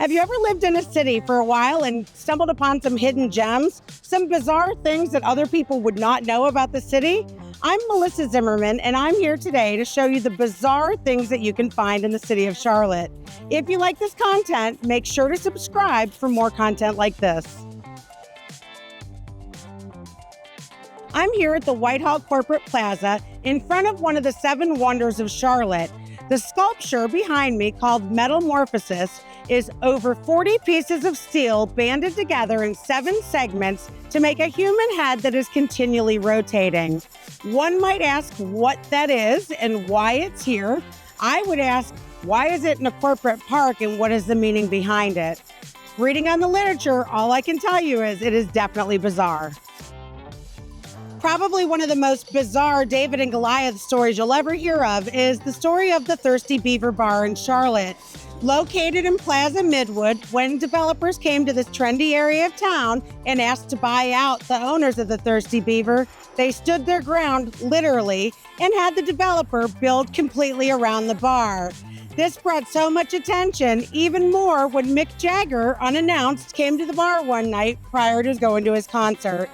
Have you ever lived in a city for a while and stumbled upon some hidden gems, some bizarre things that other people would not know about the city? I'm Melissa Zimmerman, and I'm here today to show you the bizarre things that you can find in the city of Charlotte. If you like this content, make sure to subscribe for more content like this. I'm here at the Whitehall Corporate Plaza in front of one of the 7 wonders of Charlotte. The sculpture behind me, called Metamorphosis, is over 40 pieces of steel banded together in 7 segments to make a human head that is continually rotating. One might ask what that is and why it's here. I would ask, why is it in a corporate park and what is the meaning behind it? Reading on the literature, all I can tell you is it is definitely bizarre. Probably one of the most bizarre David and Goliath stories you'll ever hear of is the story of the Thirsty Beaver Bar in Charlotte. Located in Plaza Midwood, when developers came to this trendy area of town and asked to buy out the owners of the Thirsty Beaver, they stood their ground, literally, and had the developer build completely around the bar. This brought so much attention, even more when Mick Jagger, unannounced, came to the bar one night prior to going to his concert.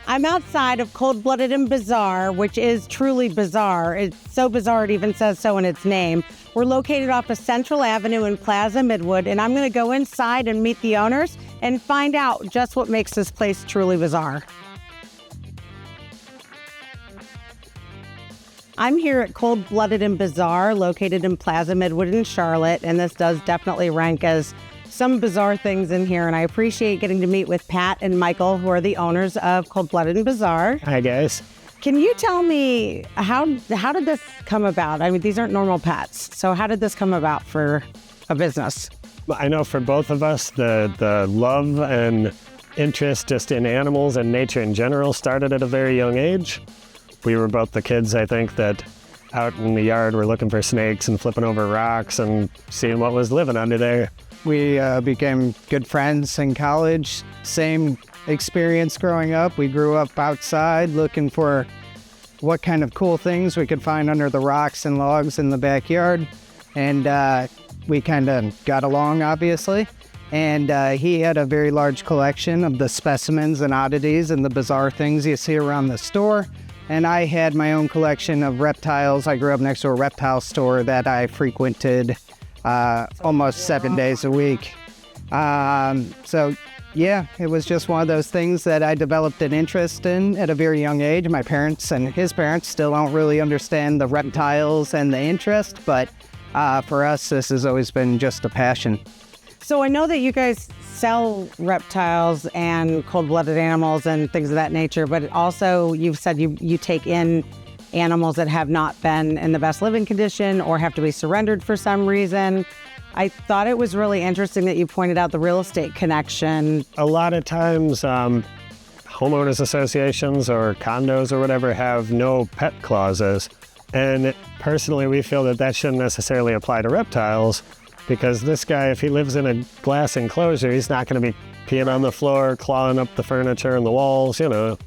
I'm outside of Cold-Blooded and Bizarre, which is truly bizarre. It's so bizarre it even says so in its name. We're located off of Central Avenue in Plaza Midwood, and I'm going to go inside and meet the owners and find out just what makes this place truly bizarre. I'm here at Cold-Blooded and Bizarre, located in Plaza Midwood in Charlotte, and this does definitely rank as some bizarre things in here, and I appreciate getting to meet with Pat and Michael, who are the owners of Cold-Blooded and Bizarre. Hi, guys. Can you tell me how did this come about? I mean, these aren't normal pets, so how did this come about for a business? I know for both of us, the love and interest just in animals and nature in general started at a very young age. We were both the kids, I think, that out in the yard were looking for snakes and flipping over rocks and seeing what was living under there. We became good friends in college. Same experience growing up. We grew up outside looking for what kind of cool things we could find under the rocks and logs in the backyard. And we kind of got along, obviously. And he had a very large collection of the specimens and oddities and the bizarre things you see around the store. And I had my own collection of reptiles. I grew up next to a reptile store that I frequented almost 7 days a week. So yeah, it was just one of those things that I developed an interest in at a very young age. My parents and his parents still don't really understand the reptiles and the interest, but for us, this has always been just a passion. So I know that you guys sell reptiles and cold-blooded animals and things of that nature, but also you've said you take in animals that have not been in the best living condition or have to be surrendered for some reason. I thought it was really interesting that you pointed out the real estate connection. A lot of times, homeowners associations or condos or whatever have no pet clauses. And personally, we feel that that shouldn't necessarily apply to reptiles, because this guy, if he lives in a glass enclosure, he's not going to be peeing on the floor, clawing up the furniture and the walls, you know.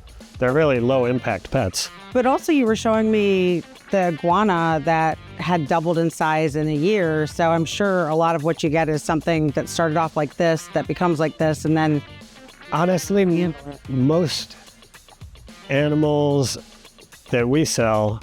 They're really low impact pets. But also you were showing me the iguana that had doubled in size in a year. So I'm sure a lot of what you get is something that started off like this, that becomes like this, and then... Honestly, most animals that we sell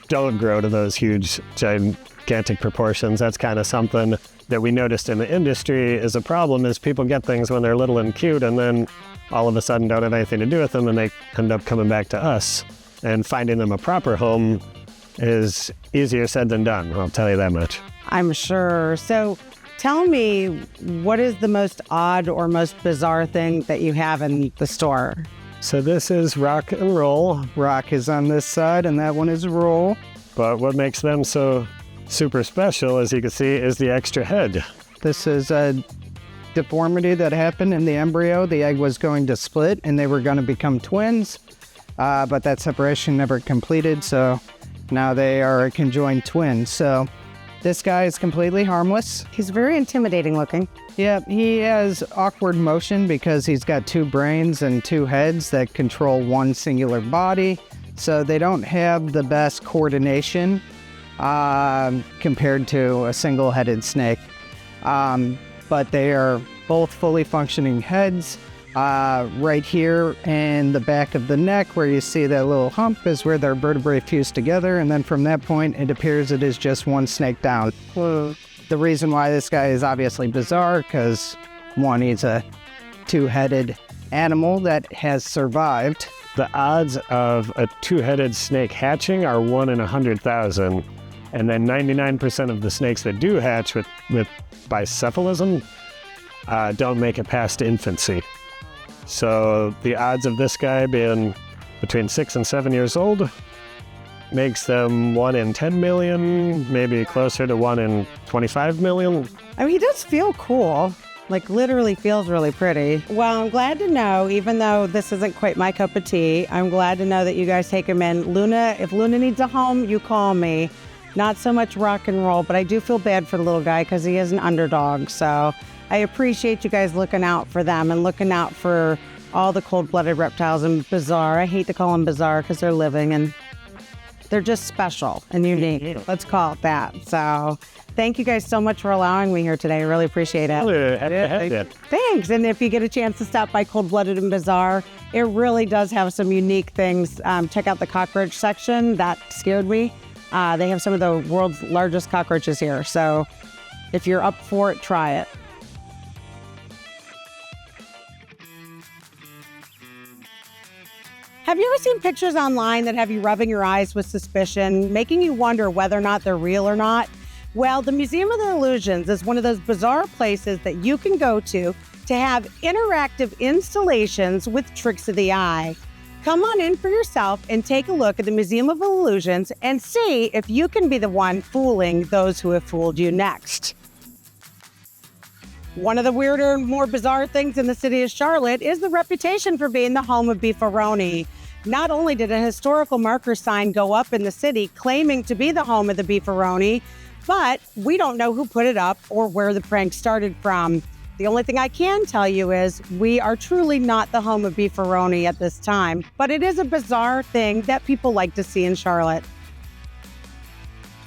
don't grow to those huge, gigantic proportions. That's kind of something that we noticed in the industry is a problem, is people get things when they're little and cute and then all of a sudden don't have anything to do with them, and they end up coming back to us. And finding them a proper home is easier said than done, I'll tell you that much. I'm sure. So tell me, what is the most odd or most bizarre thing that you have in the store? So this is Rock and Roll. Rock is on this side and that one is Roll. But what makes them so super special, as you can see, is the extra head. This is a deformity that happened in the embryo. The egg was going to split and they were going to become twins, but that separation never completed, so now they are conjoined twins. So this guy is completely harmless. He's very intimidating looking. Yeah, he has awkward motion because he's got 2 brains and 2 heads that control one singular body. So they don't have the best coordination compared to a single-headed snake. But they are both fully functioning heads. Right here in the back of the neck where you see that little hump is where their vertebrae fuse together, and then from that point it appears it is just one snake down. The reason why this guy is obviously bizarre, because one, he's a two-headed animal that has survived. The odds of a two-headed snake hatching are 1 in 100,000, and then 99% of the snakes that do hatch with bicephalism don't make it past infancy. So the odds of this guy being between 6 and 7 years old makes them 1 in 10 million, maybe closer to 1 in 25 million. I mean, he does feel cool. Like, literally feels really pretty. Well, I'm glad to know, even though this isn't quite my cup of tea, I'm glad to know that you guys take him in. Luna, if Luna needs a home, you call me. Not so much rock and roll, but I do feel bad for the little guy because he is an underdog. So I appreciate you guys looking out for them and looking out for all the cold-blooded reptiles and bizarre. I hate to call them bizarre because they're living and they're just special and unique. Let's call it that. So thank you guys so much for allowing me here today. I really appreciate it. Thanks. And if you get a chance to stop by Cold Blooded and Bizarre, it really does have some unique things. Check out the cockroach section. That scared me. They have some of the world's largest cockroaches here. So if you're up for it, try it. Have you ever seen pictures online that have you rubbing your eyes with suspicion, making you wonder whether or not they're real or not? Well, the Museum of the Illusions is one of those bizarre places that you can go to have interactive installations with tricks of the eye. Come on in for yourself and take a look at the Museum of Illusions and see if you can be the one fooling those who have fooled you next. One of the weirder and more bizarre things in the city of Charlotte is the reputation for being the home of beefaroni. Not only did a historical marker sign go up in the city claiming to be the home of the beefaroni, but we don't know who put it up or where the prank started from. The only thing I can tell you is we are truly not the home of beefaroni at this time, but it is a bizarre thing that people like to see in Charlotte.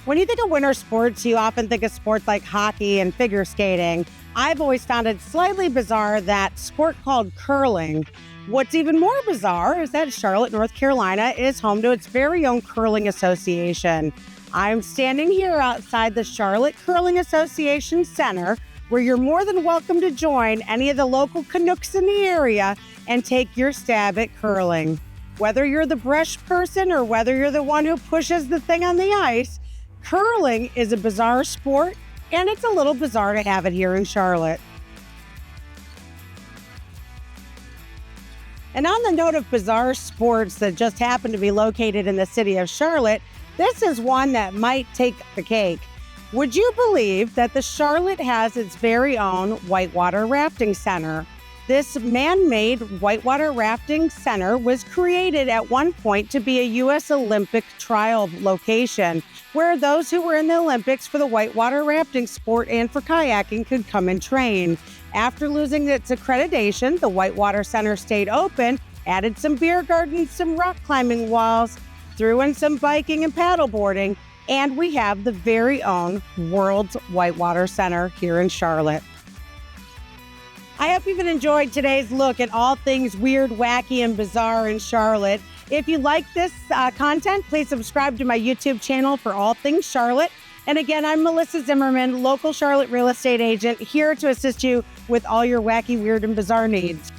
When you think of winter sports, you often think of sports like hockey and figure skating. I've always found it slightly bizarre that sport called curling. What's even more bizarre is that Charlotte, North Carolina is home to its very own curling association. I'm standing here outside the Charlotte Curling Association Center, where you're more than welcome to join any of the local Canucks in the area and take your stab at curling. Whether you're the brush person or whether you're the one who pushes the thing on the ice, curling is a bizarre sport, and it's a little bizarre to have it here in Charlotte. And on the note of bizarre sports that just happen to be located in the city of Charlotte, this is one that might take the cake. Would you believe that the Charlotte has its very own whitewater rafting center? This man-made whitewater rafting center was created at one point to be a U.S. Olympic trial location where those who were in the Olympics for the whitewater rafting sport and for kayaking could come and train. After losing its accreditation, the Whitewater Center stayed open, added some beer gardens, some rock climbing walls, threw in some biking and paddleboarding, and we have the very own World's Whitewater Center here in Charlotte. I hope you've enjoyed today's look at all things weird, wacky, and bizarre in Charlotte. If you like this content, please subscribe to my YouTube channel for all things Charlotte. And again, I'm Melissa Zimmerman, local Charlotte real estate agent, here to assist you with all your wacky, weird, and bizarre needs.